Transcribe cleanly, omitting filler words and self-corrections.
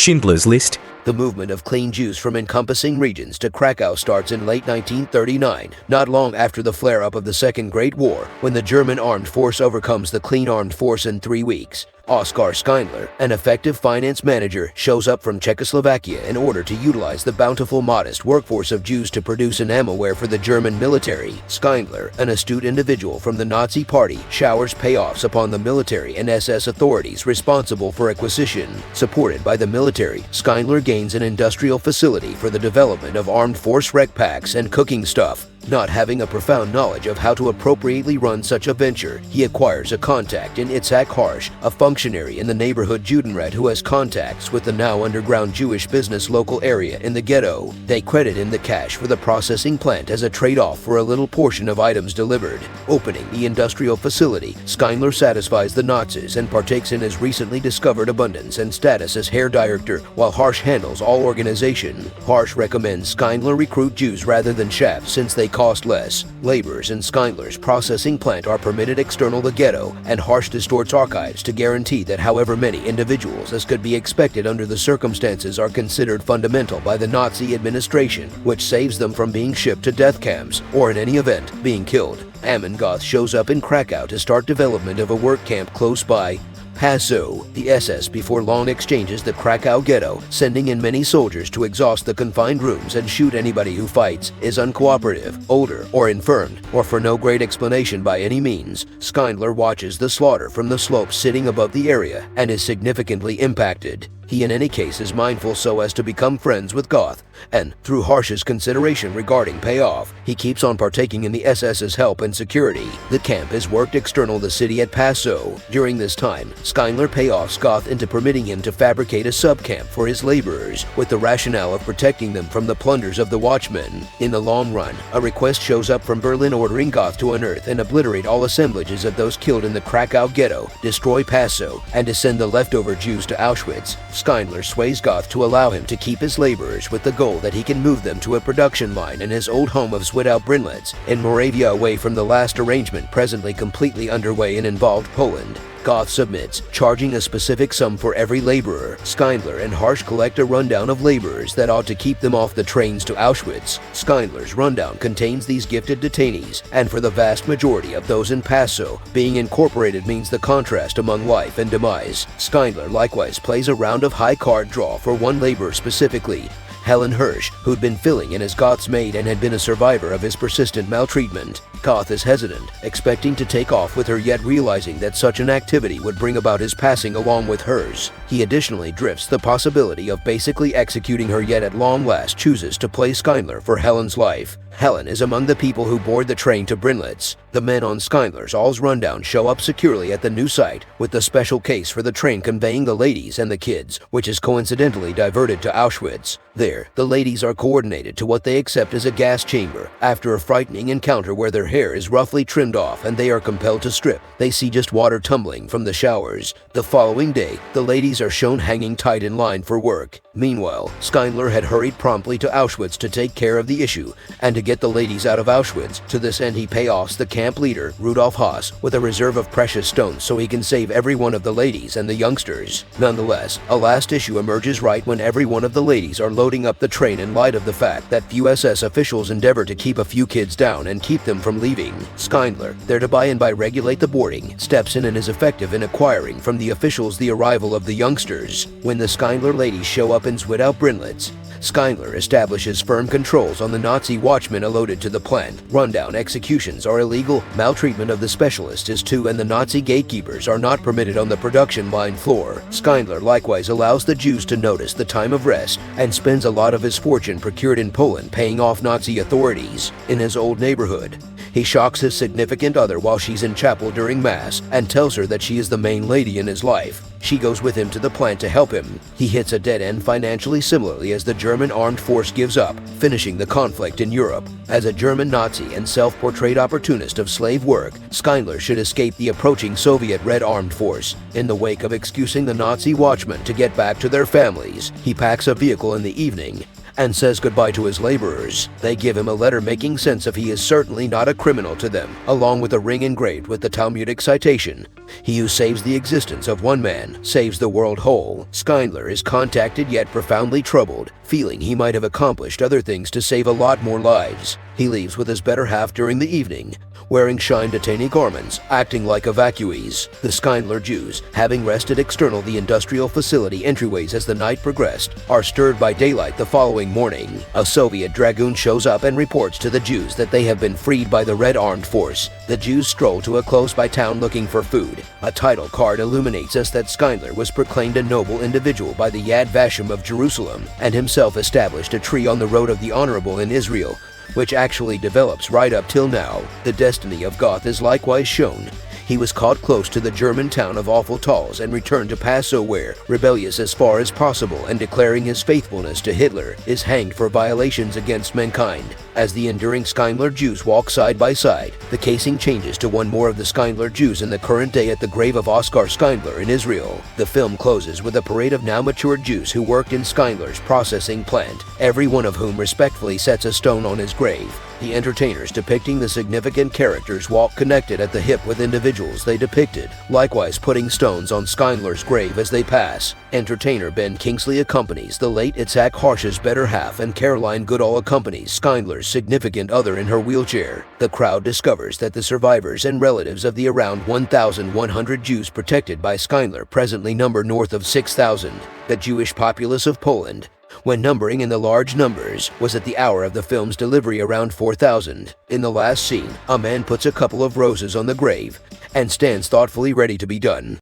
Schindler's List. The movement of clean Jews from encompassing regions to Krakow starts in late 1939, not long after the flare-up of the Second Great War, when the German armed force overcomes the clean armed force in 3 weeks. Oskar Schindler, an effective finance manager, shows up from Czechoslovakia in order to utilize the bountiful, modest workforce of Jews to produce an ammo-ware for the German military. Schindler, an astute individual from the Nazi Party, showers payoffs upon the military and SS authorities responsible for acquisition. Supported by the military, Schindler gains an industrial facility for the development of armed force rec packs and cooking stuff. Not having a profound knowledge of how to appropriately run such a venture, he acquires a contact in Itzhak Harsh, a functionary in the neighborhood Judenrat who has contacts with the now underground Jewish business local area in the ghetto. They credit him the cash for the processing plant as a trade-off for a little portion of items delivered. Opening the industrial facility, Schindler satisfies the Nazis and partakes in his recently discovered abundance and status as hair director, while Harsh handles all organization. Harsh recommends Schindler recruit Jews rather than Shafts since they cost less. Laborers in Schindler's processing plant are permitted external the ghetto, and Harsh distorts archives to guarantee that however many individuals as could be expected under the circumstances are considered fundamental by the Nazi administration, which saves them from being shipped to death camps, or in any event, being killed. Amon Goth shows up in Krakow to start development of a work camp close by Passau. The SS before long exchanges the Krakow ghetto, sending in many soldiers to exhaust the confined rooms and shoot anybody who fights, is uncooperative, older, or infirmed, or for no great explanation by any means. Schindler watches the slaughter from the slopes sitting above the area and is significantly impacted. He in any case is mindful so as to become friends with Goth, and through Harsh's consideration regarding payoff, he keeps on partaking in the SS's help and security. The camp is worked external the city at Passau. During this time, Schindler payoffs Goth into permitting him to fabricate a sub-camp for his laborers, with the rationale of protecting them from the plunders of the watchmen. In the long run, a request shows up from Berlin ordering Goth to unearth and obliterate all assemblages of those killed in the Krakow ghetto, destroy Passau, and to send the leftover Jews to Auschwitz. Schindler sways Goth to allow him to keep his laborers with the goal that he can move them to a production line in his old home of Zwickau-Brinlitz in Moravia, away from the last arrangement presently completely underway and involved Poland. Goth submits, charging a specific sum for every laborer. Schindler and Harsh collect a rundown of laborers that ought to keep them off the trains to Auschwitz. Schindler's rundown contains these gifted detainees, and for the vast majority of those in Passau, being incorporated means the contrast among life and demise. Schindler likewise plays a round of high card draw for one laborer specifically, Helen Hirsch, who'd been filling in as Goth's maid and had been a survivor of his persistent maltreatment. Goth is hesitant, expecting to take off with her, yet realizing that such an activity would bring about his passing along with hers. He additionally drifts the possibility of basically executing her, yet at long last chooses to play Schindler for Helen's life. Helen is among the people who board the train to Brinlitz. The men on Schindler's all's rundown show up securely at the new site, with the special case for the train conveying the ladies and the kids, which is coincidentally diverted to Auschwitz. There, the ladies are coordinated to what they accept as a gas chamber. After a frightening encounter where their hair is roughly trimmed off and they are compelled to strip, they see just water tumbling from the showers. The following day, the ladies are shown hanging tight in line for work. Meanwhile, Schindler had hurried promptly to Auschwitz to take care of the issue, and to get the ladies out of Auschwitz. To this end, he payoffs the camp leader, Rudolf Haas, with a reserve of precious stones so he can save every one of the ladies and the youngsters. Nonetheless, a last issue emerges right when every one of the ladies are loading up the train in light of the fact that few SS officials endeavor to keep a few kids down and keep them from leaving. Schindler, there to by and by regulate the boarding, steps in and is effective in acquiring from the officials the arrival of the youngsters. When the Schindler ladies show up in Zwickau-Brinlitz, Schindler establishes firm controls on the Nazi watchmen allotted to the plant. Rundown executions are illegal, maltreatment of the specialist is too, and the Nazi gatekeepers are not permitted on the production line floor. Schindler likewise allows the Jews to notice the time of rest and spends a lot of his fortune procured in Poland paying off Nazi authorities. In his old neighborhood, he shocks his significant other while she's in chapel during Mass and tells her that she is the main lady in his life. She goes with him to the plant to help him. He hits a dead end financially similarly as the German armed force gives up, finishing the conflict in Europe. As a German Nazi and self-portrayed opportunist of slave work, Schindler should escape the approaching Soviet Red Armed Force. In the wake of excusing the Nazi watchmen to get back to their families, he packs a vehicle in the evening and says goodbye to his laborers. They give him a letter making sense of he is certainly not a criminal to them, along with a ring engraved with the Talmudic citation. He who saves the existence of one man saves the world whole. Schindler is contacted yet profoundly troubled, feeling he might have accomplished other things to save a lot more lives. He leaves with his better half during the evening, wearing shine-detaining garments, acting like evacuees. The Schindler Jews, having wrested external the industrial facility entryways as the night progressed, are stirred by daylight the following morning. A Soviet dragoon shows up and reports to the Jews that they have been freed by the Red Armed Force. The Jews stroll to a close-by town looking for food. A title card illuminates us that Schindler was proclaimed a noble individual by the Yad Vashem of Jerusalem, and himself established a tree on the road of the honorable in Israel, which actually develops right up till now. The destiny of Goth is likewise shown. He was caught close to the German town of Awful Talls and returned to Paso where, rebellious as far as possible and declaring his faithfulness to Hitler, is hanged for violations against mankind. As the enduring Schindler Jews walk side by side, the casing changes to one more of the Schindler Jews in the current day at the grave of Oskar Schindler in Israel. The film closes with a parade of now matured Jews who worked in Schindler's processing plant, every one of whom respectfully sets a stone on his grave. The entertainers depicting the significant characters walk connected at the hip with individuals they depicted, likewise putting stones on Schindler's grave as they pass. Entertainer Ben Kingsley accompanies the late Itzhak Harsh's better half, and Caroline Goodall accompanies Schindler's significant other in her wheelchair. The crowd discovers that the survivors and relatives of the around 1,100 Jews protected by Schindler presently number north of 6,000. The Jewish populace of Poland, when numbering in the large numbers, was at the hour of the film's delivery around 4,000. In the last scene, a man puts a couple of roses on the grave and stands thoughtfully ready to be done.